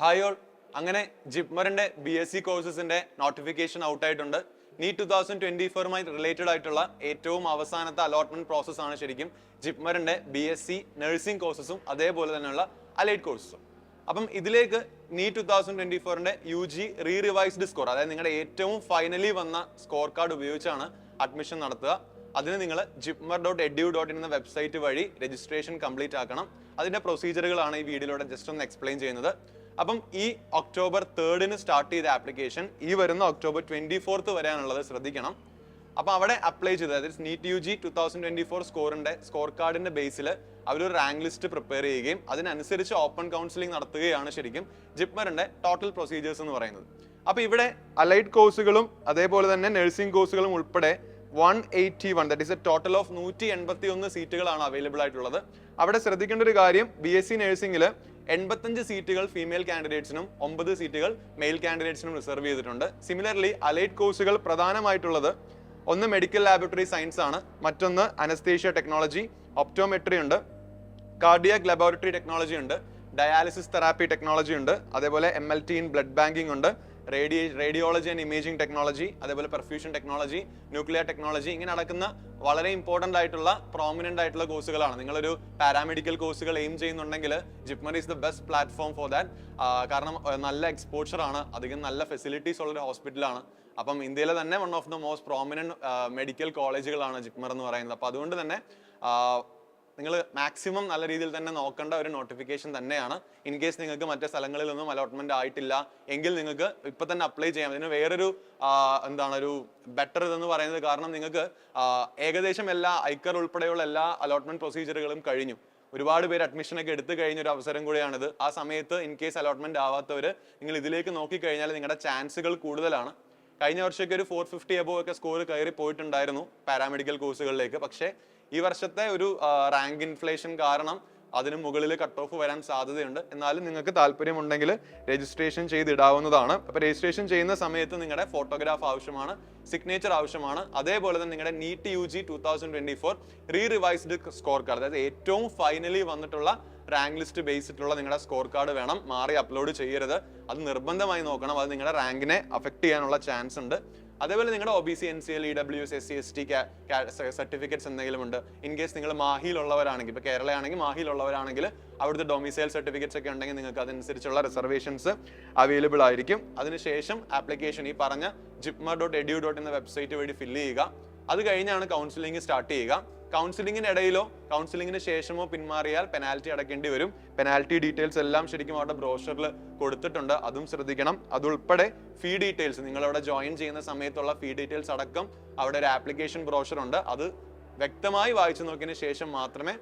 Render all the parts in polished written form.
Hi all. അങ്ങനെ ജിപ്മറിന്റെ BSc കോഴ്സസിന്റെ notification out ആയിട്ടുണ്ട്. NEET 2024 related ആയിട്ടുള്ള ഏറ്റവും അവസാനത്തെ അലോട്ട്മെന്റ് പ്രോസസ് ആണ് ശരിക്കും ജിപ്മറിന്റെ BSc നഴ്സിംഗ് കോഴ്സസും അതേപോലെ തന്നെയുള്ള അലൈഡ് കോഴ്സസും. അപ്പം ഇതിലേക്ക് നീറ്റ് 2024ന്റെ UG റിവൈസ്ഡ് സ്കോർ, അതായത് നിങ്ങളുടെ ഏറ്റവും ഫൈനലി വന്ന സ്കോർ കാർഡ് ഉപയോഗിച്ചാണ് അഡ്മിഷൻ നടത്തുക. അതിന് നിങ്ങൾ jipmar.edu.in എന്ന വെബ്സൈറ്റ് വഴി രജിസ്ട്രേഷൻ കംപ്ലീറ്റ് ആക്കണം. അതിന്റെ പ്രൊസീജിയറുകളാണ് ഈ വീഡിയോയിലൂടെ ജസ്റ്റ് ഒന്ന് എക്സ്പ്ലെയിൻ ചെയ്യുന്നത്. അപ്പം ഈ October 3 സ്റ്റാർട്ട് ചെയ്ത ആപ്ലിക്കേഷൻ ഈ വരുന്ന October 24 വരെയാണുള്ളത്, ശ്രദ്ധിക്കണം. അപ്പം അവിടെ അപ്ലൈ ചെയ്ത്, അതായത് നീറ്റ് UG 2024 സ്കോർ കാർഡിന്റെ ബേസിൽ അവരൊരു റാങ്ക് ലിസ്റ്റ് പ്രിപ്പയർ ചെയ്യുകയും അതിനനുസരിച്ച് ഓപ്പൺ കൗൺസിലിംഗ് നടത്തുകയാണ് ശരിക്കും ജിപ്മറിന്റെ ടോട്ടൽ പ്രൊസീജിയേഴ്സ് എന്ന് പറയുന്നത്. അപ്പൊ ഇവിടെ അലൈഡ് കോഴ്സുകളും അതേപോലെ തന്നെ നഴ്സിംഗ് കോഴ്സുകളും ഉൾപ്പെടെ 181, that is A total of 181 സീറ്റുകളാണ് അവൈലബിൾ ആയിട്ടുള്ളത്. അവിടെ ശ്രദ്ധിക്കേണ്ട ഒരു കാര്യം, BSc നഴ്സിംഗിൽ 85 സീറ്റുകൾ ഫീമെയിൽ കാൻഡിഡേറ്റ്സിനും 9 സീറ്റുകൾ മെയിൽ കാൻഡിഡേറ്റ്സിനും റിസർവ് ചെയ്തിട്ടുണ്ട്. സിമിലർലി അലൈഡ് കോഴ്സുകൾ പ്രധാനമായിട്ടുള്ളത് ഒന്ന് മെഡിക്കൽ ലാബറട്ടറി സയൻസ് ആണ്, മറ്റൊന്ന് അനസ്തേഷ്യ ടെക്നോളജി, ഒപ്റ്റോമെട്രി ഉണ്ട്, കാർഡിയാക് ലബോറട്ടറി ടെക്നോളജി ഉണ്ട്, ഡയാലിസിസ് തെറാപ്പി ടെക്നോളജി ഉണ്ട്, അതേപോലെ MLT ഇൻ ബ്ലഡ് ബാങ്കിങ് ഉണ്ട്, റേഡിയോളജി ആൻഡ് ഇമേജിംഗ് ടെക്നോളജി, അതേപോലെ പെർഫ്യൂഷൻ ടെക്നോളജി, ന്യൂക്ലിയർ ടെക്നോളജി, ഇങ്ങനെ നടക്കുന്ന വളരെ ഇമ്പോർട്ടന്റ് ആയിട്ടുള്ള പ്രോമിനന്റ് ആയിട്ടുള്ള കോഴ്സുകളാണ്. നിങ്ങളൊരു പാരാമെഡിക്കൽ കോഴ്സുകൾ എയിം ചെയ്യുന്നുണ്ടെങ്കിൽ JIPMER is the best platform for that. കാരണം നല്ല എക്സ്പോഷർ ആണ്, അധികം നല്ല ഫെസിലിറ്റീസ് ഉള്ളൊരു ഹോസ്പിറ്റലാണ്. അപ്പം ഇന്ത്യയിലെ തന്നെ one of the most prominent medical കോളേജുകളാണ് ജിപ്മർ എന്ന് പറയുന്നത്. അപ്പം അതുകൊണ്ട് തന്നെ നിങ്ങൾ മാക്സിമം നല്ല രീതിയിൽ തന്നെ നോക്കേണ്ട ഒരു നോട്ടിഫിക്കേഷൻ തന്നെയാണ്. ഇൻ കേസ് നിങ്ങൾക്ക് മറ്റു സ്ഥലങ്ങളിലൊന്നും അലോട്ട്മെന്റ് ആയിട്ടില്ല എങ്കിൽ നിങ്ങൾക്ക് ഇപ്പൊ തന്നെ അപ്ലൈ ചെയ്യാം. ഇതിന് വേറൊരു ഒരു ബെറ്റർ ഇതെന്ന് പറയുന്നത്, കാരണം നിങ്ങൾക്ക് ഏകദേശം എല്ലാ ഐക്കർ ഉൾപ്പെടെയുള്ള എല്ലാ അലോട്ട്മെന്റ് പ്രൊസീജിയറുകളും കഴിഞ്ഞു. ഒരുപാട് പേര് അഡ്മിഷനൊക്കെ എടുത്തു കഴിഞ്ഞ ഒരു അവസരം കൂടിയാണിത്. ആ സമയത്ത് ഇൻ കേസ് അലോട്ട്മെന്റ് ആവാത്തവർ നിങ്ങൾ ഇതിലേക്ക് നോക്കിക്കഴിഞ്ഞാൽ നിങ്ങളുടെ ചാൻസുകൾ കൂടുതലാണ്. കഴിഞ്ഞ വർഷമൊക്കെ ഒരു 450 എബോവ് ഒക്കെ സ്കോർ കയറി പോയിട്ടുണ്ടായിരുന്നു പാരാമെഡിക്കൽ കോഴ്സുകളിലേക്ക്. പക്ഷേ ഈ വർഷത്തെ ഒരു റാങ്ക് ഇൻഫ്ലേഷൻ കാരണം അതിന് മുകളിൽ കട്ട് ഓഫ് വരാൻ സാധ്യതയുണ്ട്. എന്നാലും നിങ്ങൾക്ക് താല്പര്യമുണ്ടെങ്കിൽ രജിസ്ട്രേഷൻ ചെയ്തിടാവുന്നതാണ്. അപ്പോൾ രജിസ്ട്രേഷൻ ചെയ്യുന്ന സമയത്ത് നിങ്ങളുടെ ഫോട്ടോഗ്രാഫ് ആവശ്യമാണ്, സിഗ്നേച്ചർ ആവശ്യമാണ്, അതേപോലെ തന്നെ നിങ്ങളുടെ neet UG 2024 revised score card, അതായത് ഏറ്റവും ഫൈനലി വന്നിട്ടുള്ള റാങ്ക് ലിസ്റ്റ് ബേസിട്ടുള്ള നിങ്ങളുടെ സ്കോർ കാർഡ് വേണം, മാറി അപ്ലോഡ് ചെയ്യരുത്. അത് നിർബന്ധമായി നോക്കണം, അത് നിങ്ങളുടെ റാങ്കിനെ അഫക്ട് ചെയ്യാനുള്ള ചാൻസ് ഉണ്ട്. അതേപോലെ നിങ്ങളുടെ OBC NCL EWS SC ST certificates എന്തെങ്കിലും ഉണ്ട്. ഇൻ കേസ് നിങ്ങൾ മാഹിയിലുള്ളവരാണെങ്കിൽ, ഇപ്പോൾ കേരളയാണെങ്കിൽ മാഹിയിലുള്ളവരാണെങ്കിൽ അവിടുത്തെ ഡൊമിസൈൽ സർട്ടിഫിക്കറ്റ്സ് ഒക്കെ ഉണ്ടെങ്കിൽ നിങ്ങൾക്ക് അതനുസരിച്ചുള്ള റിസർവേഷൻസ് അവൈലബിൾ ആയിരിക്കും. അതിനുശേഷം ആപ്ലിക്കേഷൻ ഈ പറഞ്ഞ jipmar.edu.in എന്ന വെബ്സൈറ്റ് വഴി ഫില്ല് ചെയ്യുക. അത് കഴിഞ്ഞാണ് കൗൺസിലിംഗ് സ്റ്റാർട്ട് ചെയ്യുക. കൗൺസിലിംഗിന് ഇടയിലോ കൗൺസിലിംഗിന് ശേഷമോ പിന്മാറിയാൽ പെനാൽറ്റി അടയ്ക്കേണ്ടി വരും. പെനാൽറ്റി ഡീറ്റെയിൽസ് എല്ലാം ശരിക്കും അവിടെ ബ്രോഷറിൽ കൊടുത്തിട്ടുണ്ട്, അതും ശ്രദ്ധിക്കണം. അതുൾപ്പെടെ ഫീ ഡീറ്റെയിൽസ്, നിങ്ങളവിടെ ജോയിൻ ചെയ്യുന്ന സമയത്തുള്ള ഫീ ഡീറ്റെയിൽസ് അടക്കം അവിടെ ഒരു ആപ്ലിക്കേഷൻ ബ്രോഷർ ഉണ്ട്. അത് വ്യക്തമായി വായിച്ചു നോക്കിയതിന് ശേഷം മാത്രമേ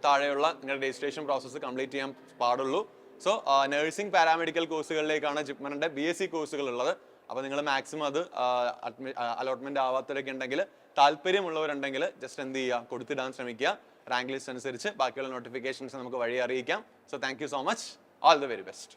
താഴെയുള്ള നിങ്ങളുടെ രജിസ്ട്രേഷൻ പ്രോസസ്സ് കംപ്ലീറ്റ് ചെയ്യാൻ പാടുള്ളൂ. സോ നഴ്സിംഗ് പാരാമെഡിക്കൽ കോഴ്സുകളിലേക്കാണ് ജിപ്മറിന്റെ BSc കോഴ്സുകൾ ഉള്ളത്. അപ്പോൾ നിങ്ങൾ മാക്സിമം അത് അലോട്ട്മെന്റ് ആവാത്തവരൊക്കെ ഉണ്ടെങ്കിൽ, താല്പര്യമുള്ളവരുണ്ടെങ്കിൽ ജസ്റ്റ് എന്ത് ചെയ്യുക, കൊടുത്തിടാൻ ശ്രമിക്കുക. റാങ്ക് ലിസ്റ്റ് അനുസരിച്ച് ബാക്കിയുള്ള നോട്ടിഫിക്കേഷൻസ് നമുക്ക് വഴി അറിയിക്കാം. So thank you so much. All the very best.